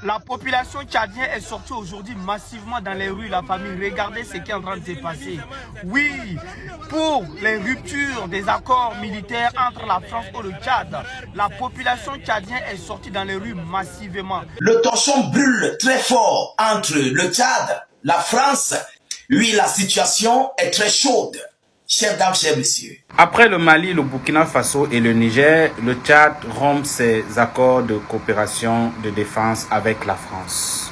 La population tchadienne est sortie aujourd'hui massivement dans les rues, la famille. Regardez ce qui est en train de se passer. Oui, pour les ruptures des accords militaires entre la France et le Tchad, la population tchadienne est sortie dans les rues massivement. Le torchon brûle très fort entre le Tchad, la France. Oui, la situation est très chaude. Chers dames, chers messieurs. Après le Mali, le Burkina Faso et le Niger, le Tchad rompt ses accords de coopération de défense avec la France.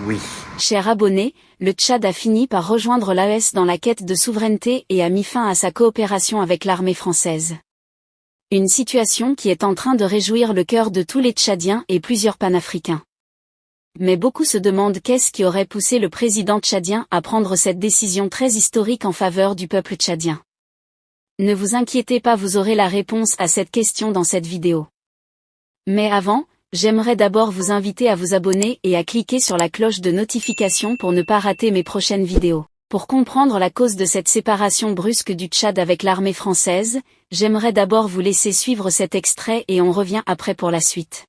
Oui. Chers abonnés, le Tchad a fini par rejoindre l'AES dans la quête de souveraineté et a mis fin à sa coopération avec l'armée française. Une situation qui est en train de réjouir le cœur de tous les Tchadiens et plusieurs panafricains. Mais beaucoup se demandent qu'est-ce qui aurait poussé le président tchadien à prendre cette décision très historique en faveur du peuple tchadien. Ne vous inquiétez pas, vous aurez la réponse à cette question dans cette vidéo. Mais avant, j'aimerais d'abord vous inviter à vous abonner et à cliquer sur la cloche de notification pour ne pas rater mes prochaines vidéos. Pour comprendre la cause de cette séparation brusque du Tchad avec l'armée française, j'aimerais d'abord vous laisser suivre cet extrait et on revient après pour la suite.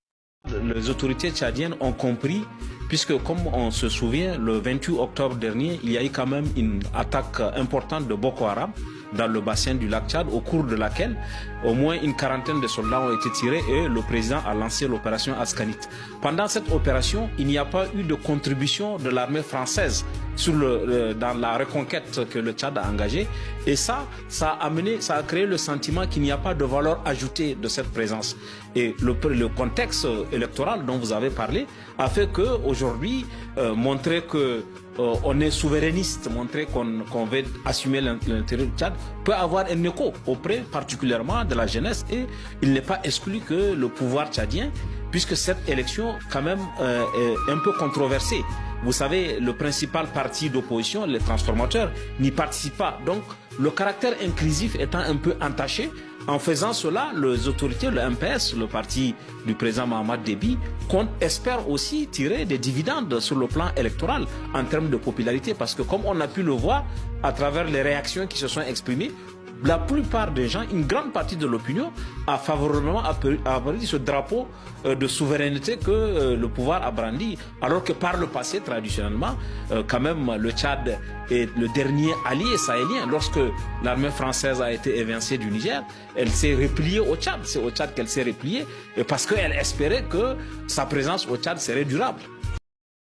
Les autorités tchadiennes ont compris, puisque comme on se souvient, le 28 octobre dernier, il y a eu quand même une attaque importante de Boko Haram dans le bassin du lac Tchad, au cours de laquelle au moins une quarantaine de soldats ont été tirés et le président a lancé l'opération Ascanit. Pendant cette opération, il n'y a pas eu de contribution de l'armée française dans la reconquête que le Tchad a engagée, et ça a créé le sentiment qu'il n'y a pas de valeur ajoutée de cette présence. Et le contexte électoral dont vous avez parlé a fait qu'aujourd'hui, montrer que on est souverainiste, montrer qu'on veut assumer l'intérêt du Tchad, peut avoir un écho auprès particulièrement de la jeunesse, et il n'est pas exclu que le pouvoir tchadien, puisque cette élection quand même est un peu controversée. Vous savez, le principal parti d'opposition, les transformateurs, n'y participe pas. Donc, le caractère inclusif étant un peu entaché, en faisant cela, les autorités, le MPS, le parti du président Mahamat Déby, espère aussi tirer des dividendes sur le plan électoral en termes de popularité. Parce que comme on a pu le voir à travers les réactions qui se sont exprimées, la plupart des gens, une grande partie de l'opinion, a favorablement applaudi ce drapeau de souveraineté que le pouvoir a brandi. Alors que par le passé, traditionnellement, quand même, le Tchad est le dernier allié sahélien. Lorsque l'armée française a été évincée du Niger, elle s'est repliée au Tchad. C'est au Tchad qu'elle s'est repliée, parce qu'elle espérait que sa présence au Tchad serait durable.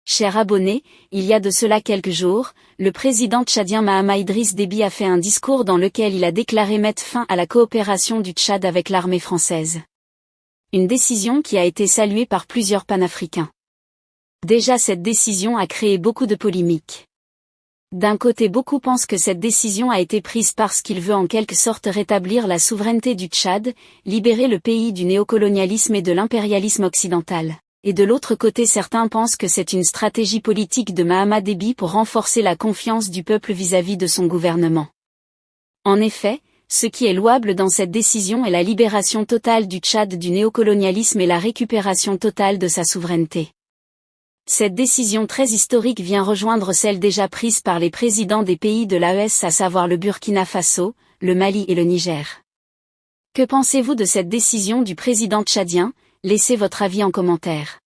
Chers abonnés, il y a de cela quelques jours, le président tchadien Mahamat Idriss Déby a fait un discours dans lequel il a déclaré mettre fin à la coopération du Tchad avec l'armée française. Une décision qui a été saluée par plusieurs panafricains. Déjà, cette décision a créé beaucoup de polémiques. D'un côté, beaucoup pensent que cette décision a été prise parce qu'il veut en quelque sorte rétablir la souveraineté du Tchad, libérer le pays du néocolonialisme et de l'impérialisme occidental. Et de l'autre côté, certains pensent que c'est une stratégie politique de Mahamat Déby pour renforcer la confiance du peuple vis-à-vis de son gouvernement. En effet, ce qui est louable dans cette décision est la libération totale du Tchad du néocolonialisme et la récupération totale de sa souveraineté. Cette décision très historique vient rejoindre celle déjà prise par les présidents des pays de l'AES, à savoir le Burkina Faso, le Mali et le Niger. Que pensez-vous de cette décision du président tchadien ? Laissez votre avis en commentaire.